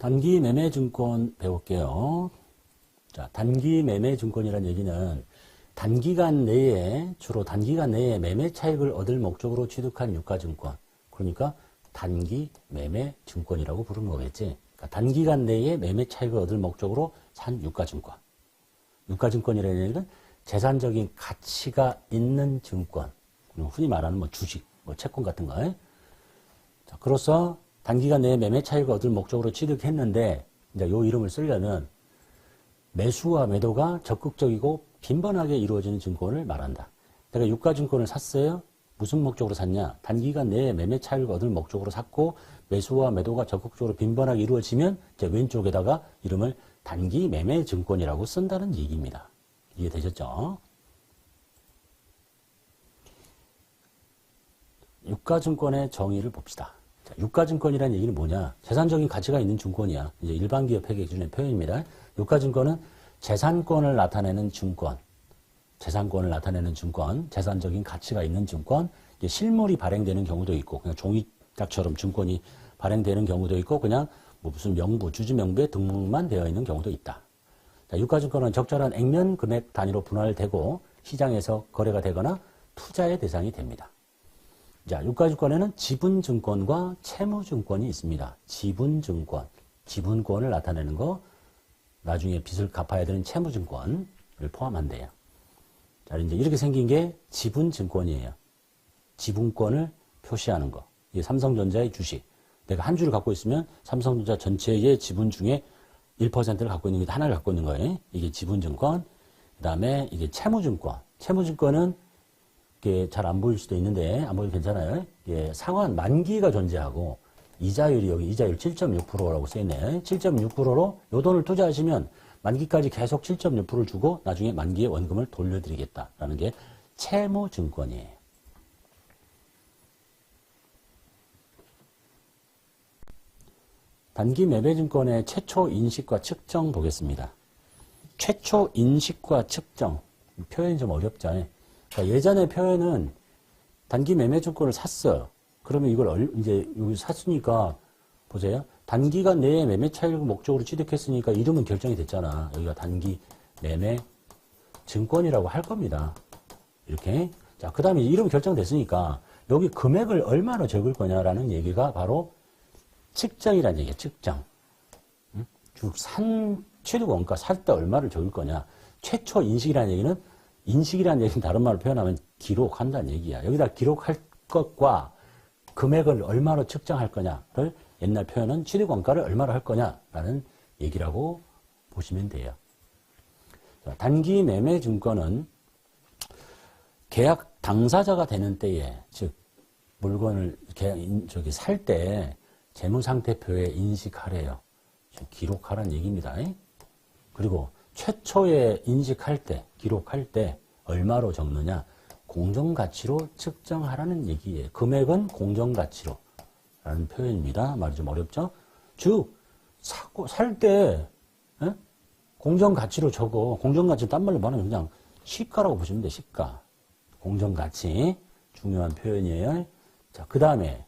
단기 매매 증권 배울게요. 자, 단기 매매 증권이라는 얘기는 단기간 내에, 주로 단기간 내에 매매 차익을 얻을 목적으로 취득한 유가증권. 그러니까 단기 매매 증권이라고 부르는 거겠지. 그러니까 단기간 내에 매매 차익을 얻을 목적으로 산 유가증권. 유가증권이라는 얘기는 재산적인 가치가 있는 증권. 흔히 말하는 뭐 주식, 뭐 채권 같은 거. 자, 그로서 단기간 내에 매매 차익을 얻을 목적으로 취득했는데, 이제 요 이름을 쓰려면 매수와 매도가 적극적이고 빈번하게 이루어지는 증권을 말한다. 내가 유가증권을 샀어요. 무슨 목적으로 샀냐? 단기간 내에 매매 차익을 얻을 목적으로 샀고, 매수와 매도가 적극적으로 빈번하게 이루어지면 이제 왼쪽에다가 이름을 단기 매매 증권이라고 쓴다는 얘기입니다. 이해되셨죠? 유가증권의 정의를 봅시다. 자, 유가증권이라는 얘기는 뭐냐? 재산적인 가치가 있는 증권이야. 이제 일반 기업 회계 기준의 표현입니다. 유가증권은 재산권을 나타내는 증권, 재산권을 나타내는 증권, 재산적인 가치가 있는 증권, 이게 실물이 발행되는 경우도 있고, 그냥 종이짝처럼 증권이 발행되는 경우도 있고, 그냥 뭐 무슨 명부, 주주 명부에 등록만 되어 있는 경우도 있다. 자, 유가증권은 적절한 액면 금액 단위로 분할되고 시장에서 거래가 되거나 투자의 대상이 됩니다. 자, 유가증권에는 지분증권과 채무증권이 있습니다. 지분증권, 지분권을 나타내는 거, 나중에 빚을 갚아야 되는 채무증권을 포함한대요. 자, 이제 이렇게 생긴 게 지분증권이에요. 지분권을 표시하는 거. 이게 삼성전자의 주식. 내가 한 주를 갖고 있으면 삼성전자 전체의 지분 중에 1%를 갖고 있는 게 하나를 갖고 있는 거예요. 이게 지분증권. 그 다음에 이게 채무증권. 채무증권은 이게 잘 안 보일 수도 있는데, 안 보이면 괜찮아요. 이게 상환 만기가 존재하고, 이자율이 여기 이자율 7.6%라고 써있네. 7.6%로 요 돈을 투자하시면 만기까지 계속 7.6%를 주고 나중에 만기에 원금을 돌려드리겠다라는 게 채무증권이에요. 단기 매매증권의 최초 인식과 측정 보겠습니다. 최초 인식과 측정. 표현이 좀 어렵죠. 그러니까 예전의 표현은 단기 매매증권을 샀어요. 그러면 이걸 이제 여기 샀으니까 보세요. 단기간 내에 매매 차익을 목적으로 취득했으니까 이름은 결정이 됐잖아. 여기가 단기 매매 증권이라고 할 겁니다. 이렇게. 자, 그 다음에 이름 결정됐으니까 여기 금액을 얼마나 적을 거냐라는 얘기가 바로 측정이라는 얘기야. 측정. 산 취득 원가 살 때 얼마를 적을 거냐. 최초 인식이라는 얘기는 인식이라는 얘기는 다른 말로 표현하면 기록한다는 얘기야. 여기다 기록할 것과 금액을 얼마로 측정할 거냐를 옛날 표현은 취득 원가를 얼마로 할 거냐라는 얘기라고 보시면 돼요. 단기 매매 증권은 계약 당사자가 되는 때에, 즉 물건을 살 때 재무상태표에 인식하래요. 기록하라는 얘기입니다. 그리고 최초에 인식할 때, 기록할 때 얼마로 적느냐? 공정가치로 측정하라는 얘기예요. 금액은 공정가치로 라는 표현입니다. 말이 좀 어렵죠? 즉, 살 때 공정가치로 적어. 공정가치 딴 말로 말하면 그냥 시가라고 보시면 돼. 시가. 공정가치. 중요한 표현이에요. 자, 그 다음에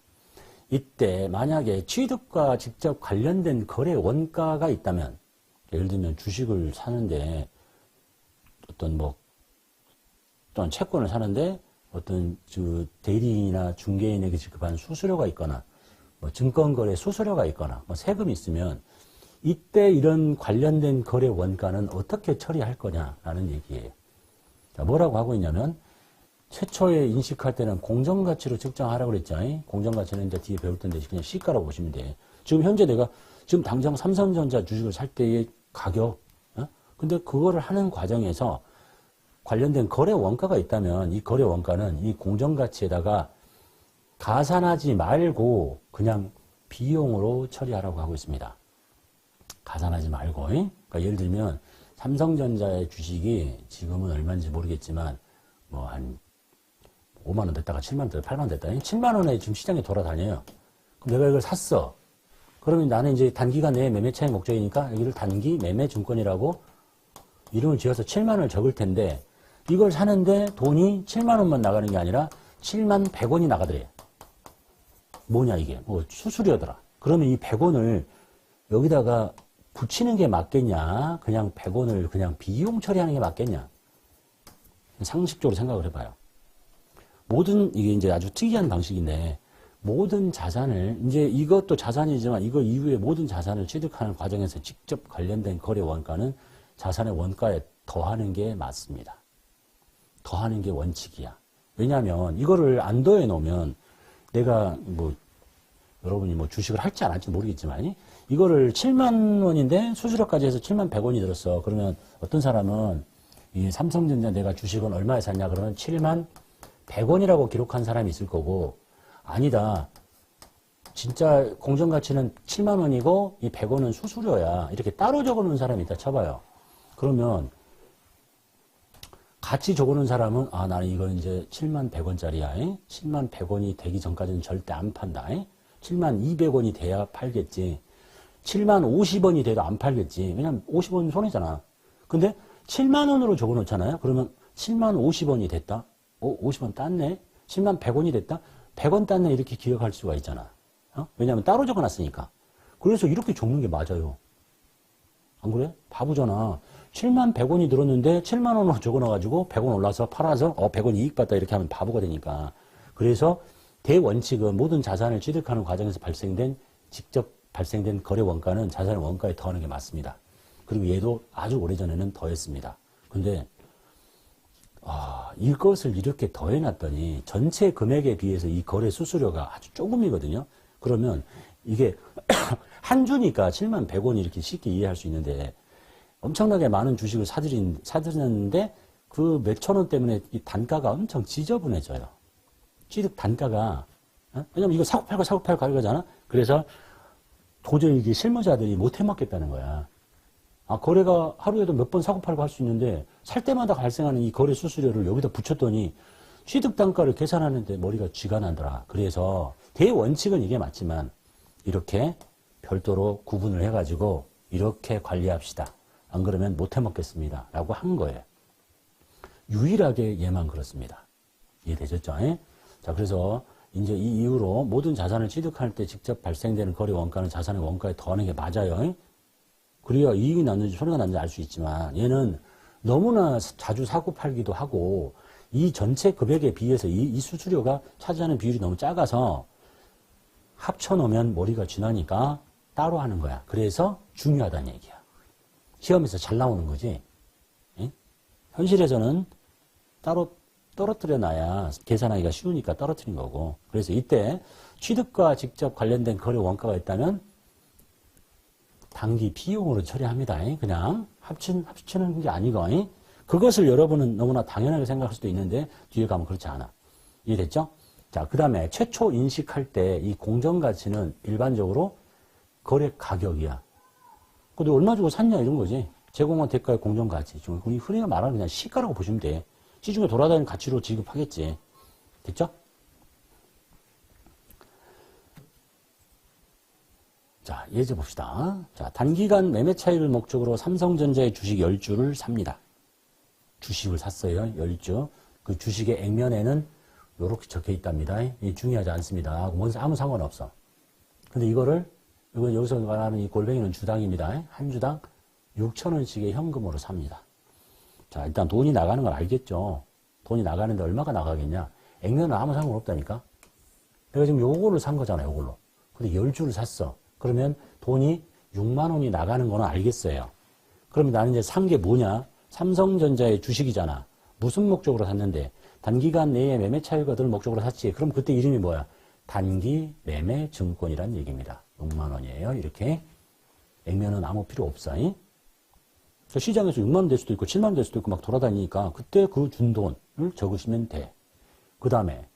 이때 만약에 취득과 직접 관련된 거래 원가가 있다면, 예를 들면 주식을 사는데 어떤 채권을 사는데 어떤 대리인이나 중개인에게 지급한 수수료가 있거나 증권거래 수수료가 있거나 세금이 있으면 이때 이런 관련된 거래 원가는 어떻게 처리할 거냐라는 얘기예요. 자, 뭐라고 하고 있냐면 최초에 인식할 때는 공정가치로 측정하라고 그랬죠. 공정가치는 이제 뒤에 배울 텐데 그냥 시가라고 보시면 돼. 지금 현재 내가 지금 당장 삼성전자 주식을 살 때의 가격, 근데 그거를 하는 과정에서 관련된 거래 원가가 있다면 이 거래 원가는 이 공정가치에다가 가산하지 말고 그냥 비용으로 처리하라고 하고 있습니다. 가산하지 말고. 그러니까 예를 들면 삼성전자의 주식이 지금은 얼마인지 모르겠지만 한 5만 원 됐다가 7만 원 됐다가 8만 원 됐다. 7만 원에 지금 시장에 돌아다녀요. 그럼 내가 이걸 샀어. 그러면 나는 이제 단기간 내에 매매 차익 목적이니까 여기를 단기 매매 증권이라고 이름을 지어서 7만 원을 적을 텐데 이걸 사는데 돈이 7만 원만 나가는 게 아니라 7만 100원이 나가더래. 뭐냐 이게? 수수료더라. 그러면 이 100원을 여기다가 붙이는 게 맞겠냐? 그냥 100원을 그냥 비용 처리하는 게 맞겠냐? 상식적으로 생각을 해봐요. 이게 이제 아주 특이한 방식인데, 모든 자산을, 이제 이것도 자산이지만 이거 이후에 모든 자산을 취득하는 과정에서 직접 관련된 거래 원가는 자산의 원가에 더하는 게 맞습니다. 더하는 게 원칙이야. 왜냐하면 이거를 안 더해 놓으면 내가 여러분이 주식을 할지 안 할지 모르겠지만 이거를 7만 원인데 수수료까지 해서 7만 100원이 들었어. 그러면 어떤 사람은 이 삼성전자 내가 주식은 얼마에 샀냐 그러면 7만 100원이라고 기록한 사람이 있을 거고, 아니다. 진짜 공정가치는 7만 원이고 이 100원은 수수료야. 이렇게 따로 적어놓은 사람이 있다 쳐봐요. 그러면 같이 적어놓은 사람은 나는 이건 이제 7만 100원짜리야. 7만 100원이 되기 전까지는 절대 안 판다. 7만 200원이 돼야 팔겠지. 7만 50원이 돼도 안 팔겠지. 왜냐면 50원 손해잖아. 근데 7만 원으로 적어놓잖아요. 그러면 7만 50원이 됐다. 50원 땄네. 7만 100원이 됐다. 100원 땄네. 이렇게 기억할 수가 있잖아. 왜냐면 따로 적어놨으니까. 그래서 이렇게 적는 게 맞아요. 안 그래? 바보잖아. 7만 100원이 들었는데 7만 원으로 적어놔가지고 100원 올라서 팔아서 100원 이익 봤다 이렇게 하면 바보가 되니까. 그래서 대원칙은 모든 자산을 취득하는 과정에서 직접 발생된 거래 원가는 자산의 원가에 더하는 게 맞습니다. 그리고 얘도 아주 오래전에는 더했습니다. 근데 이것을 이렇게 더해놨더니 전체 금액에 비해서 이 거래 수수료가 아주 조금이거든요. 그러면 이게 한 주니까 7만 100원이 이렇게 쉽게 이해할 수 있는데, 엄청나게 많은 주식을 사들였는데 그 몇천 원 때문에 이 단가가 엄청 지저분해져요. 취득 단가가. 왜냐면 이거 사고 팔고 하잖아. 그래서 도저히 이게 실무자들이 못 해먹겠다는 거야. 거래가 하루에도 몇 번 사고 팔고 할 수 있는데 살 때마다 발생하는 이 거래 수수료를 여기다 붙였더니 취득 단가를 계산하는데 머리가 쥐가 나더라. 그래서 대원칙은 이게 맞지만 이렇게 별도로 구분을 해가지고 이렇게 관리합시다. 안 그러면 못 해먹겠습니다. 라고 한 거예요. 유일하게 얘만 그렇습니다. 이해되셨죠? 자, 그래서 이제 이 이후로 모든 자산을 취득할 때 직접 발생되는 거래 원가는 자산의 원가에 더하는 게 맞아요. 그래야 이익이 났는지 손해가 났는지 알 수 있지만, 얘는 너무나 자주 사고 팔기도 하고 이 전체 금액에 비해서 이 수수료가 차지하는 비율이 너무 작아서 합쳐놓으면 머리가 쥐나니까 따로 하는 거야. 그래서 중요하다는 얘기야. 시험에서 잘 나오는 거지. 현실에서는 따로 떨어뜨려 놔야 계산하기가 쉬우니까 떨어뜨린 거고. 그래서 이때 취득과 직접 관련된 거래 원가가 있다면 단기 비용으로 처리합니다. 그냥 합치는 게 아니고. 그것을 여러분은 너무나 당연하게 생각할 수도 있는데 뒤에 가면 그렇지 않아. 이해됐죠? 자, 그 다음에 최초 인식할 때 이 공정가치는 일반적으로 거래 가격이야. 근데 얼마 주고 샀냐 이런 거지. 제공한 대가의 공정가치. 우리 흔히 말하는 그냥 시가라고 보시면 돼. 시중에 돌아다니는 가치로 지급하겠지. 됐죠? 자, 예제 봅시다. 자, 단기간 매매 차익을 목적으로 삼성전자의 주식 10주를 삽니다. 주식을 샀어요. 10주. 그 주식의 액면에는 이렇게 적혀 있답니다. 이 중요하지 않습니다. 아무 상관없어. 근데 이건 여기서 말하는 이 골뱅이는 주당입니다. 한 주당 6,000원씩의 현금으로 삽니다. 자, 일단 돈이 나가는 걸 알겠죠. 돈이 나가는데 얼마가 나가겠냐. 액면은 아무 상관없다니까. 내가 지금 요거를 산 거잖아, 요걸로. 근데 10주를 샀어. 그러면 돈이 6만 원이 나가는 거는 알겠어요. 그러면 나는 이제 산 게 뭐냐? 삼성전자의 주식이잖아. 무슨 목적으로 샀는데? 단기간 내에 매매 차익을 얻을 목적으로 샀지. 그럼 그때 이름이 뭐야? 단기 매매 증권이란 얘기입니다. 6만 원이에요. 이렇게. 액면은 아무 필요 없어. 시장에서 6만 원 될 수도 있고 7만 원 될 수도 있고 막 돌아다니니까 그때 그 준 돈을 적으시면 돼. 그 다음에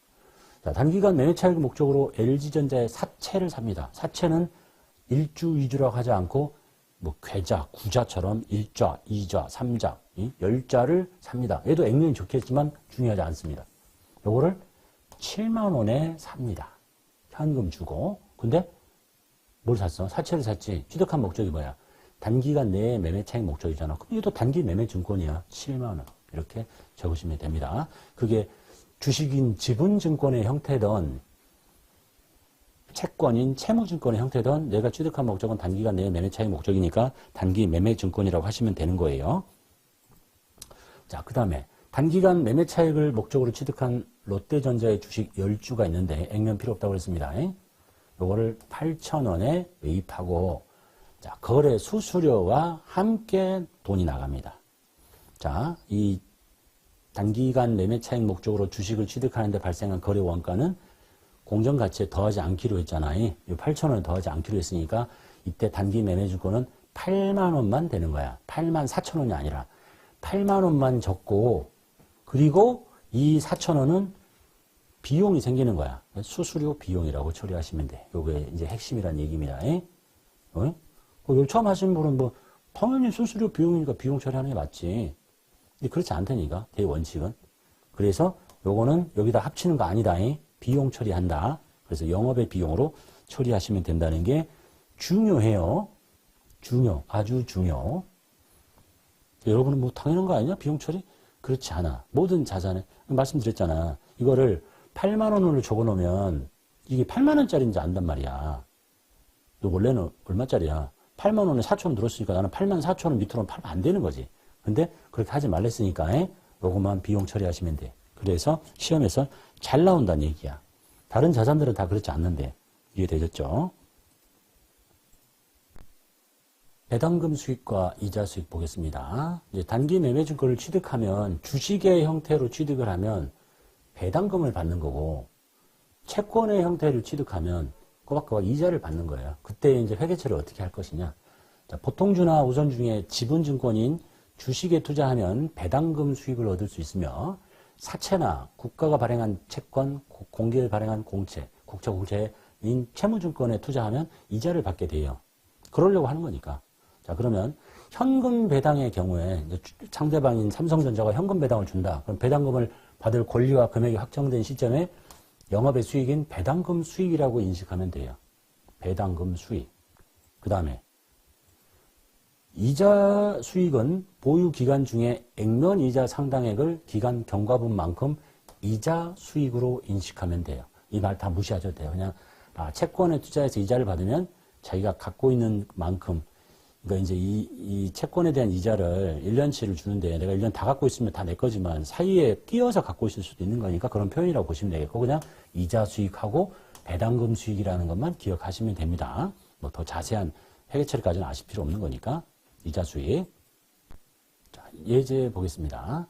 단기간 매매 차익 목적으로 LG전자의 사채를 삽니다. 사채는 1주, 2주라고 하지 않고 괴자, 구자처럼 1자, 2자, 3자, 10자를 삽니다. 얘도 액면이 적혀있지만 중요하지 않습니다. 요거를 7만 원에 삽니다. 현금 주고. 근데 뭘 샀어? 사채를 샀지. 취득한 목적이 뭐야? 단기간 내에 매매 차익 목적이잖아. 그럼 얘도 단기 매매 증권이야. 7만 원. 이렇게 적으시면 됩니다. 그게 주식인 지분증권의 형태든 채권인 채무증권의 형태든 내가 취득한 목적은 단기간 내의 매매 차익 목적이니까 단기 매매 증권이라고 하시면 되는 거예요. 자, 그 다음에 단기간 매매 차익을 목적으로 취득한 롯데전자의 주식 10주가 있는데 액면 필요 없다고 그랬습니다. 요거를 8,000원에 매입하고 자, 거래 수수료와 함께 돈이 나갑니다. 자, 이 단기간 매매 차익 목적으로 주식을 취득하는데 발생한 거래 원가는 공정가치에 더하지 않기로 했잖아요. 이 8,000원을 더하지 않기로 했으니까 이때 단기 매매증권은 8만 원만 되는 거야. 8만 4천 원이 아니라 8만 원만 적고 그리고 이 4천 원은 비용이 생기는 거야. 수수료 비용이라고 처리하시면 돼. 요게 이제 핵심이란 얘기입니다. 이걸 처음 하시는 분은 뭐 당연히 수수료 비용이니까 비용 처리하는 게 맞지. 근데 그렇지 않다니까. 대원칙은. 그래서 요거는 여기다 합치는 거 아니다. 비용 처리한다. 그래서 영업의 비용으로 처리하시면 된다는 게 중요해요. 아주 중요. 여러분은 뭐 당연한 거 아니냐? 비용 처리? 그렇지 않아. 모든 자산에 말씀드렸잖아. 이거를 8만 원으로 적어 놓으면 이게 8만 원짜리인지 안단 말이야. 너 원래는 얼마짜리야? 8만 원에 4천 원 들었으니까 나는 8만 4천 원 밑으로는 팔면 안 되는 거지. 근데 그렇게 하지 말랬으니까 요것만 비용 처리하시면 돼. 그래서 시험에서 잘 나온다는 얘기야. 다른 자산들은 다 그렇지 않는데 이해되셨죠? 배당금 수익과 이자 수익 보겠습니다. 이제 단기 매매증권을 취득하면 주식의 형태로 취득을 하면 배당금을 받는 거고 채권의 형태를 취득하면 꼬박꼬박 이자를 받는 거예요. 그때 이제 회계처리를 어떻게 할 것이냐. 자, 보통주나 우선중에 지분증권인 주식에 투자하면 배당금 수익을 얻을 수 있으며 사채나 국가가 발행한 채권, 공개를 발행한 공채, 국채인 채무증권에 투자하면 이자를 받게 돼요. 그러려고 하는 거니까. 자, 그러면 현금 배당의 경우에 상대방인 삼성전자가 현금 배당을 준다. 그럼 배당금을 받을 권리와 금액이 확정된 시점에 영업의 수익인 배당금 수익이라고 인식하면 돼요. 배당금 수익. 그 다음에 이자 수익은 보유 기간 중에 액면 이자 상당액을 기간 경과분만큼 이자 수익으로 인식하면 돼요. 이 말 다 무시하셔도 돼요. 그냥 채권에 투자해서 이자를 받으면 자기가 갖고 있는 만큼 그러니까 이제 이 채권에 대한 이자를 1년치를 주는데 내가 1년 다 갖고 있으면 다 내 거지만 사이에 끼어서 갖고 있을 수도 있는 거니까 그런 표현이라고 보시면 되겠고 그냥 이자 수익하고 배당금 수익이라는 것만 기억하시면 됩니다. 뭐 더 자세한 회계 처리까지는 아실 필요 없는 거니까 이자 수익. 자, 예제 보겠습니다.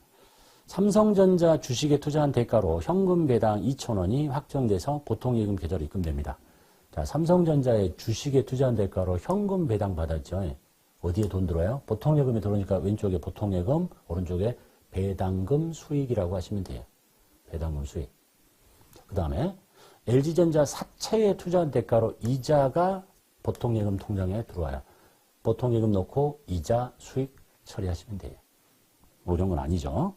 삼성전자 주식에 투자한 대가로 현금 배당 2,000원이 확정돼서 보통예금 계좌로 입금됩니다. 자, 삼성전자의 주식에 투자한 대가로 현금 배당 받았죠. 어디에 돈 들어요? 보통예금에 들어오니까 왼쪽에 보통예금, 오른쪽에 배당금 수익이라고 하시면 돼요. 배당금 수익. 그 다음에 LG전자 사채에 투자한 대가로 이자가 보통예금 통장에 들어와요. 보통예금 넣고 이자 수익 처리하시면 돼요. 어려운 건 아니죠.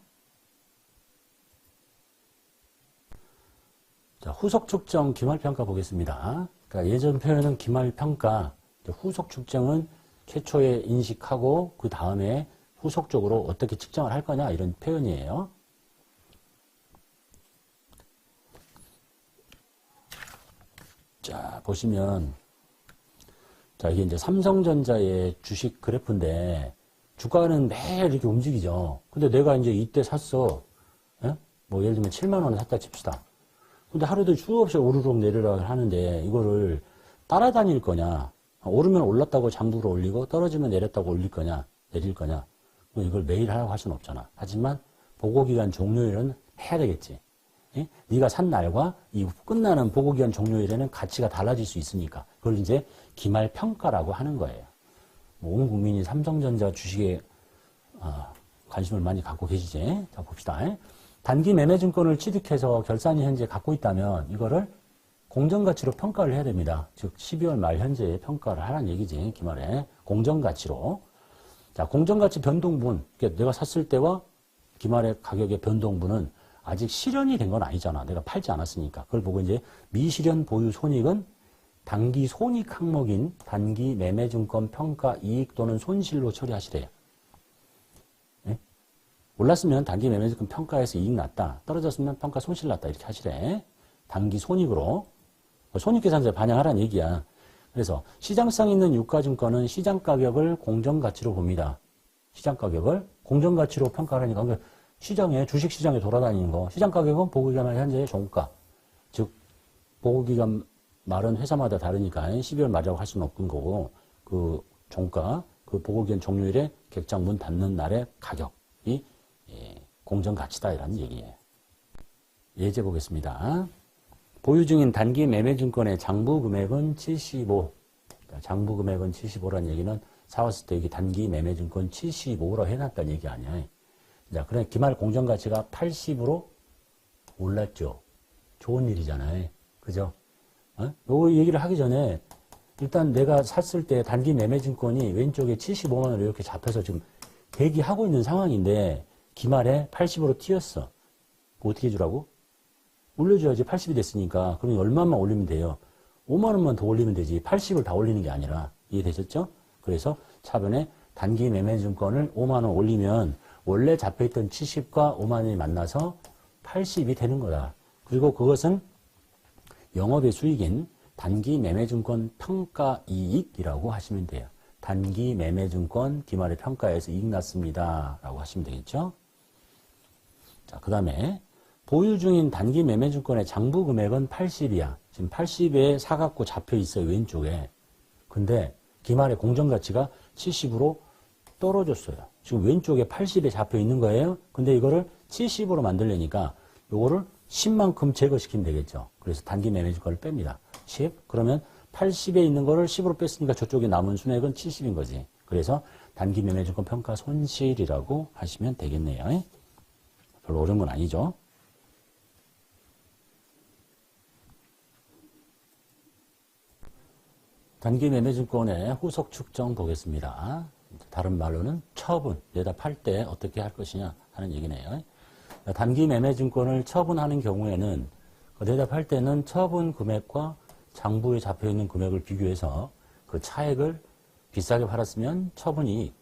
자, 후속 측정 기말평가 보겠습니다. 그러니까 예전 표현은 기말평가, 후속 측정은 최초에 인식하고 그 다음에 후속적으로 어떻게 측정을 할 거냐 이런 표현이에요. 자, 보시면 자, 이게 이제 삼성전자의 주식 그래프인데 주가는 매일 이렇게 움직이죠. 근데 내가 이제 이때 샀어. 예? 뭐 예를 들면 7만 원에 샀다 칩시다. 근데 하루도 수없이 오르락 내리락 하는데 이거를 따라다닐 거냐, 오르면 올랐다고 장부로 올리고 떨어지면 내렸다고 올릴 거냐, 내릴 거냐, 이걸 매일 하라고 할 수는 없잖아. 하지만 보고기간 종료일은 해야 되겠지. 예? 네가 산 날과 이 끝나는 보고기간 종료일에는 가치가 달라질 수 있으니까 그걸 이제 기말평가라고 하는 거예요. 온 국민이 삼성전자 주식에 관심을 많이 갖고 계시지. 자, 봅시다. 단기 매매증권을 취득해서 결산이 현재 갖고 있다면 이거를 공정가치로 평가를 해야 됩니다. 즉 12월 말 현재에 평가를 하라는 얘기지. 기말에 공정가치로. 자, 공정가치 변동분. 그러니까 내가 샀을 때와 기말의 가격의 변동분은 아직 실현이 된 건 아니잖아. 내가 팔지 않았으니까. 그걸 보고 이제 미실현 보유 손익은 단기 손익 항목인 단기 매매증권 평가 이익 또는 손실로 처리하시래요. 올랐으면 단기 매매증권 평가에서 이익 났다. 떨어졌으면 평가 손실 났다. 이렇게 하시래. 단기 손익으로. 손익계산서에 반영하라는 얘기야. 그래서 시장성 있는 유가증권은 시장가격을 공정가치로 봅니다. 시장가격을 공정가치로 평가하니까 그러니까 시장에 주식시장에 돌아다니는 거. 시장가격은 보고기간 현재의 종가. 즉 보고기간 말은 회사마다 다르니까 12월 말이라고 할 수는 없는 거고 그 종가, 그 보고기간 종료일에 객장 문 닫는 날의 가격이 공정가치다 이라는 얘기예요. 예제 보겠습니다. 보유 중인 단기 매매증권의 장부 금액은 75. 장부 금액은 75라는 얘기는 사왔을 때 이게 단기 매매증권 75로 해놨다는 얘기 아니야. 자, 그래 기말 공정가치가 80으로 올랐죠. 좋은 일이잖아요. 그죠? 요 얘기를 하기 전에 일단 내가 샀을 때 단기 매매증권이 왼쪽에 75만 원으로 이렇게 잡혀서 지금 대기하고 있는 상황인데 기말에 80으로 튀었어. 어떻게 해주라고? 올려줘야지. 80이 됐으니까. 그러면 얼마만 올리면 돼요? 5만 원만 더 올리면 되지. 80을 다 올리는 게 아니라. 이해되셨죠? 그래서 차변에 단기 매매증권을 5만 원 올리면 원래 잡혀있던 70과 5만 원이 만나서 80이 되는 거다. 그리고 그것은 영업의 수익인 단기 매매증권 평가이익이라고 하시면 돼요. 단기 매매증권 기말의 평가에서 이익 났습니다. 라고 하시면 되겠죠? 자, 그 다음에 보유 중인 단기 매매증권의 장부 금액은 80이야. 지금 80에 사갖고 잡혀 있어요. 왼쪽에. 근데 기말의 공정가치가 70으로 떨어졌어요. 지금 왼쪽에 80에 잡혀 있는 거예요. 근데 이거를 70으로 만들려니까 요거를 10만큼 제거시키면 되겠죠. 그래서 단기 매매증권을 뺍니다. 10. 그러면 80에 있는 거를 10으로 뺐으니까 저쪽에 남은 순액은 70인 거지. 그래서 단기 매매증권 평가 손실이라고 하시면 되겠네요. 별로 어려운 건 아니죠. 단기 매매증권의 후속 측정 보겠습니다. 다른 말로는 처분, 내다 팔 때 어떻게 할 것이냐 하는 얘기네요. 단기 매매증권을 처분하는 경우에는 내다 팔 때는 처분 금액과 장부에 잡혀있는 금액을 비교해서 그 차액을 비싸게 팔았으면 처분이익,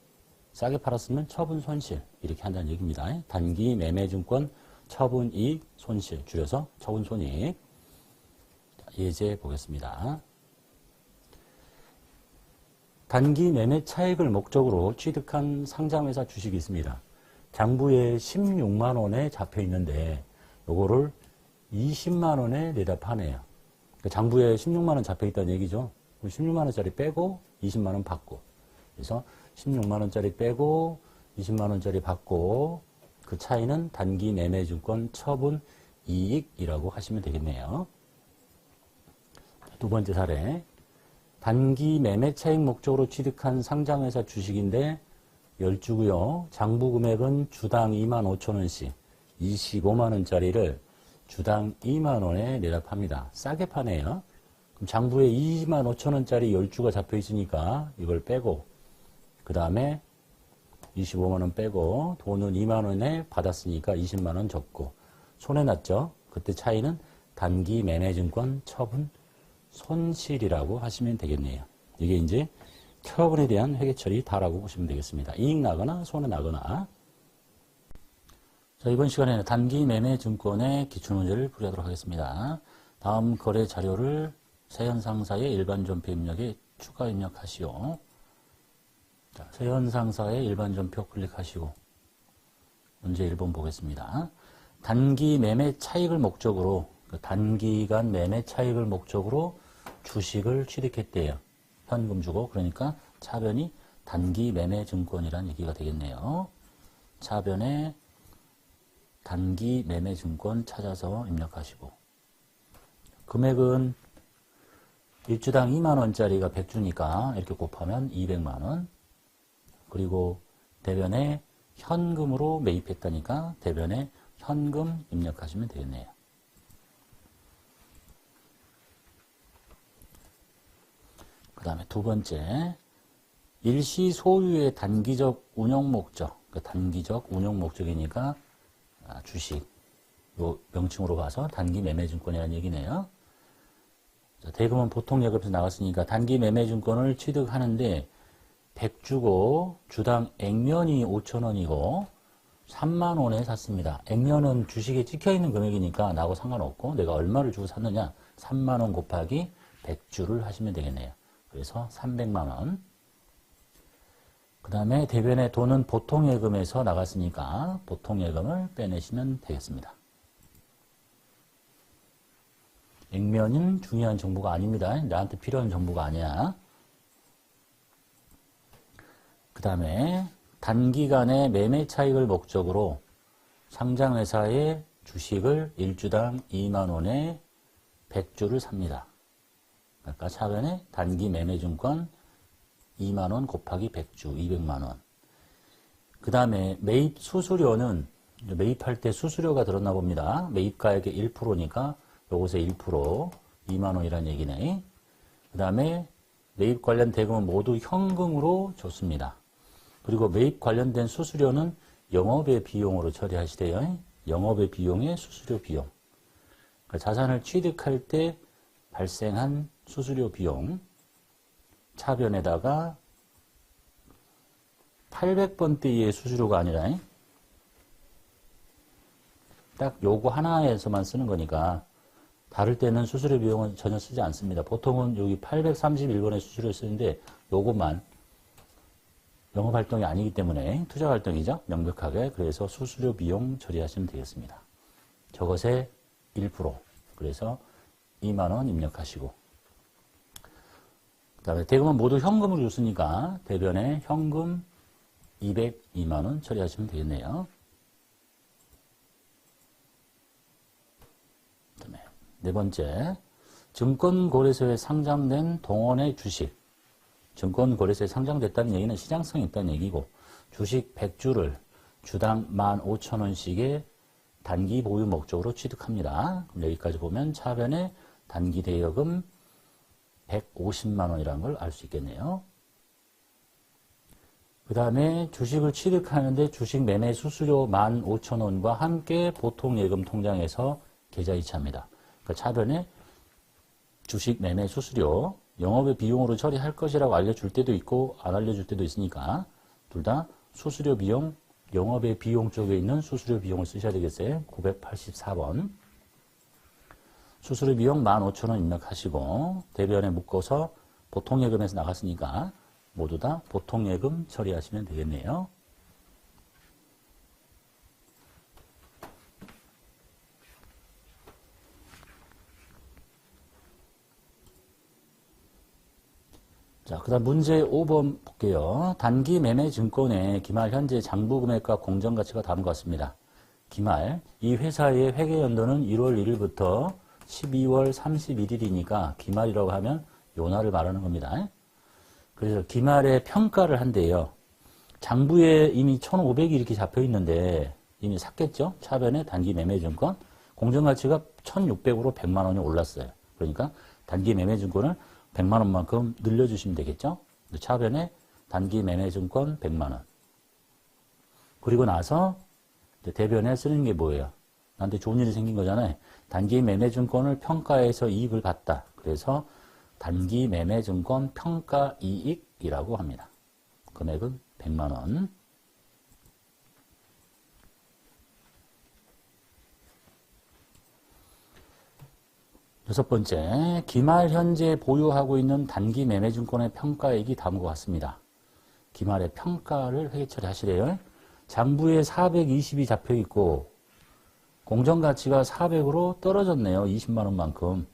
싸게 팔았으면 처분 손실 이렇게 한다는 얘기입니다. 단기 매매증권 처분이익 손실 줄여서 처분 손익. 예제 보겠습니다. 단기 매매 차익을 목적으로 취득한 상장회사 주식이 있습니다. 장부에 16만 원에 잡혀 있는데 요거를 20만 원에 내다 파네요. 장부에 16만 원 잡혀 있다는 얘기죠. 16만 원짜리 빼고 20만 원 받고. 그래서 16만 원짜리 빼고 20만 원짜리 받고 그 차이는 단기 매매증권 처분 이익이라고 하시면 되겠네요. 두 번째 사례. 단기 매매 차익 목적으로 취득한 상장회사 주식인데 10주고요. 장부 금액은 주당 2만 5천 원씩 25만 원짜리를 주당 2만 원에 내다 팝니다. 싸게 파네요. 그럼 장부에 2만 5천 원짜리 10주가 잡혀 있으니까 이걸 빼고 그 다음에 25만 원 빼고 돈은 2만 원에 받았으니까 20만 원 적고 손해났죠. 그때 차이는 단기 매매증권 처분 손실이라고 하시면 되겠네요. 이게 이제 처분에 대한 회계처리 다라고 보시면 되겠습니다. 이익 나거나 손해 나거나. 자, 이번 시간에는 단기 매매증권의 기출문제를 풀이하도록 하겠습니다. 다음 거래 자료를 세현상사의 일반 존표 입력에 추가 입력하시오. 자, 세현상사의 일반 존표 클릭하시고 문제 1번 보겠습니다. 단기 매매 차익을 목적으로 단기간 매매 차익을 목적으로 주식을 취득했대요. 현금 주고. 그러니까 차변이 단기 매매 증권이라는 얘기가 되겠네요. 차변에 단기 매매 증권 찾아서 입력하시고 금액은 1주당 2만 원짜리가 100주니까 이렇게 곱하면 200만 원. 그리고 대변에 현금으로 매입했다니까 대변에 현금 입력하시면 되겠네요. 그 다음에 두 번째, 일시 소유의 단기적 운용 목적, 단기적 운용 목적이니까 주식, 요 명칭으로 가서 단기 매매증권이라는 얘기네요. 자, 대금은 보통 예금에서 나갔으니까 단기 매매증권을 취득하는데 100주고 주당 액면이 5,000원이고 3만 원에 샀습니다. 액면은 주식에 찍혀있는 금액이니까 나하고 상관없고 내가 얼마를 주고 샀느냐 3만 원 곱하기 100주를 하시면 되겠네요. 그래서 300만 원. 그 다음에 대변의 돈은 보통예금에서 나갔으니까 보통예금을 빼내시면 되겠습니다. 액면은 중요한 정보가 아닙니다. 나한테 필요한 정보가 아니야. 그 다음에 단기간의 매매 차익을 목적으로 상장회사의 주식을 1주당 2만 원에 100주를 삽니다. 그러니까 차변에 단기 매매증권 2만 원 곱하기 100주 200만 원. 그 다음에 매입 수수료는 매입할 때 수수료가 들었나 봅니다. 매입가액의 1%니까 요것의 1% 2만 원이라는 얘기네. 그 다음에 매입 관련 대금은 모두 현금으로 줬습니다. 그리고 매입 관련된 수수료는 영업의 비용으로 처리하시대요. 영업의 비용의 수수료 비용. 그러니까 자산을 취득할 때 발생한 수수료 비용. 차변에다가 800번대의 수수료가 아니라 딱 요거 하나에서만 쓰는 거니까 다를 때는 수수료 비용은 전혀 쓰지 않습니다. 보통은 여기 831번의 수수료를 쓰는데 요것만 영업활동이 아니기 때문에 투자활동이죠. 명백하게. 그래서 수수료 비용 처리하시면 되겠습니다. 저것의 1%. 그래서 2만 원 입력하시고 그 다음에 대금은 모두 현금으로 줬으니까 대변에 현금 202만 원 처리하시면 되겠네요. 그 다음에 네 번째, 증권거래소에 상장된 동원의 주식. 증권거래소에 상장됐다는 얘기는 시장성이 있다는 얘기고 주식 100주를 주당 15,000원씩의 단기 보유 목적으로 취득합니다. 그럼 여기까지 보면 차변에 단기 대여금 150만 원이라는 걸 알 수 있겠네요. 그 다음에 주식을 취득하는데 주식 매매 수수료 15,000원과 함께 보통예금 통장에서 계좌이체합니다. 그러니까 차변에 주식 매매 수수료 영업의 비용으로 처리할 것이라고 알려줄 때도 있고 안 알려줄 때도 있으니까 둘 다 수수료 비용, 영업의 비용 쪽에 있는 수수료 비용을 쓰셔야 되겠어요. 984번. 수수료 비용 15,000원 입력하시고 대변에 묶어서 보통예금에서 나갔으니까 모두 다 보통예금 처리하시면 되겠네요. 자, 그 다음 문제 5번 볼게요. 단기 매매 증권의 기말 현재 장부 금액과 공정 가치가 다음과 같습니다. 기말, 이 회사의 회계 연도는 1월 1일부터 12월 31일이니까 기말이라고 하면 요날을 말하는 겁니다. 그래서 기말의 평가를 한대요. 장부에 이미 1,500이 이렇게 잡혀 있는데 이미 샀겠죠? 차변에 단기 매매 증권. 공정 가치가 1,600으로 100만 원이 올랐어요. 그러니까 단기 매매 증권을 100만 원만큼 늘려주시면 되겠죠? 차변에 단기 매매증권 100만 원. 그리고 나서 대변에 쓰는 게 뭐예요? 나한테 좋은 일이 생긴 거잖아요. 단기 매매증권을 평가해서 이익을 봤다. 그래서 단기 매매증권 평가 이익이라고 합니다. 금액은 100만 원. 여섯 번째, 기말 현재 보유하고 있는 단기 매매증권의 평가액이 다음과 같습니다. 기말의 평가를 회계 처리하시래요. 장부에 420이 잡혀있고 공정가치가 400으로 떨어졌네요. 20만 원만큼.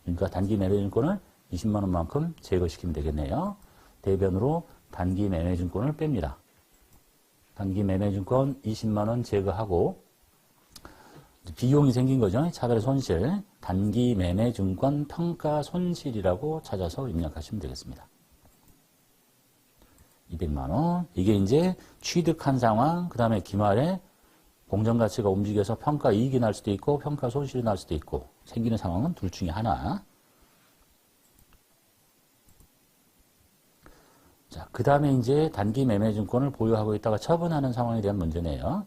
그러니까 단기 매매증권을 20만 원만큼 제거시키면 되겠네요. 대변으로 단기 매매증권을 뺍니다. 단기 매매증권 20만 원 제거하고 비용이 생긴 거죠. 차별의 손실, 단기 매매 증권 평가 손실이라고 찾아서 입력하시면 되겠습니다. 200만 원. 이게 이제 취득한 상황, 그 다음에 기말에 공정가치가 움직여서 평가 이익이 날 수도 있고 평가 손실이 날 수도 있고 생기는 상황은 둘 중에 하나. 자, 그 다음에 이제 단기 매매 증권을 보유하고 있다가 처분하는 상황에 대한 문제네요.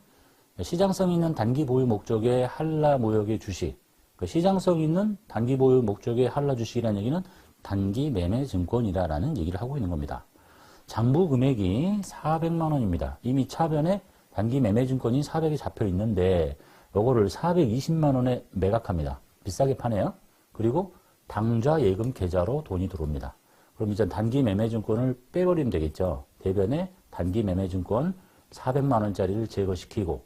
시장성 있는 단기 보유 목적의 한라 모역의 주식. 그 시장성 있는 단기 보유 목적의 한라 주식이라는 얘기는 단기 매매 증권이다라는 얘기를 하고 있는 겁니다. 장부 금액이 400만 원입니다. 이미 차변에 단기 매매 증권이 400이 잡혀 있는데 요거를 420만 원에 매각합니다. 비싸게 파네요. 그리고 당좌 예금 계좌로 돈이 들어옵니다. 그럼 이제 단기 매매증권을 빼버리면 되겠죠. 대변에 단기 매매증권 400만 원짜리를 제거시키고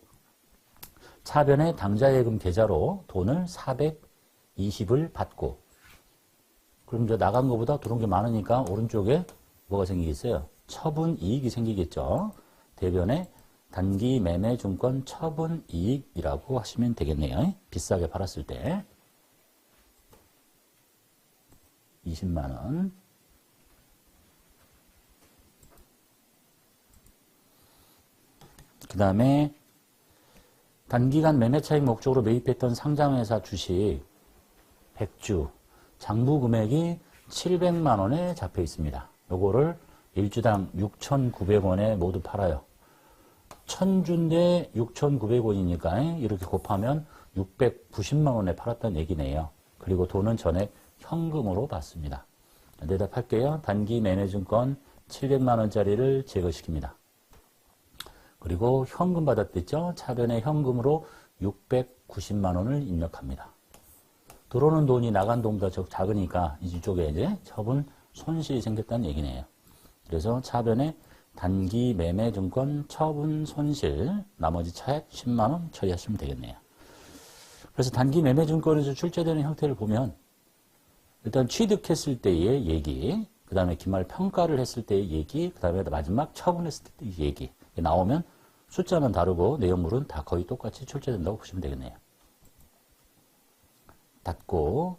차변에 당좌 예금 계좌로 돈을 420을 받고 그럼 이제 나간 것보다 들어온 게 많으니까 오른쪽에 뭐가 생기겠어요? 처분 이익이 생기겠죠. 대변에 단기 매매증권 처분 이익이라고 하시면 되겠네요. 비싸게 팔았을 때 20만 원. 그 다음에 단기간 매매 차익 목적으로 매입했던 상장회사 주식 100주 장부 금액이 700만 원에 잡혀 있습니다. 요거를 일주당 6,900원에 모두 팔아요. 1000주인데 6,900원이니까 이렇게 곱하면 690만 원에 팔았다는 얘기네요. 그리고 돈은 전액 현금으로 받습니다. 대답할게요. 단기 매매증권 700만 원짜리를 제거시킵니다. 그리고 현금 받았댔죠? 차변에 현금으로 690만 원을 입력합니다. 들어오는 돈이 나간 돈보다 작으니까 이쪽에 이제 처분 손실이 생겼다는 얘기네요. 그래서 차변에 단기 매매증권 처분 손실 나머지 차액 10만 원 처리하시면 되겠네요. 그래서 단기 매매증권에서 출제되는 형태를 보면 일단 취득했을 때의 얘기, 그 다음에 기말 평가를 했을 때의 얘기, 그 다음에 마지막 처분했을 때의 얘기 나오면 숫자는 다르고 내용물은 다 거의 똑같이 출제된다고 보시면 되겠네요. 닫고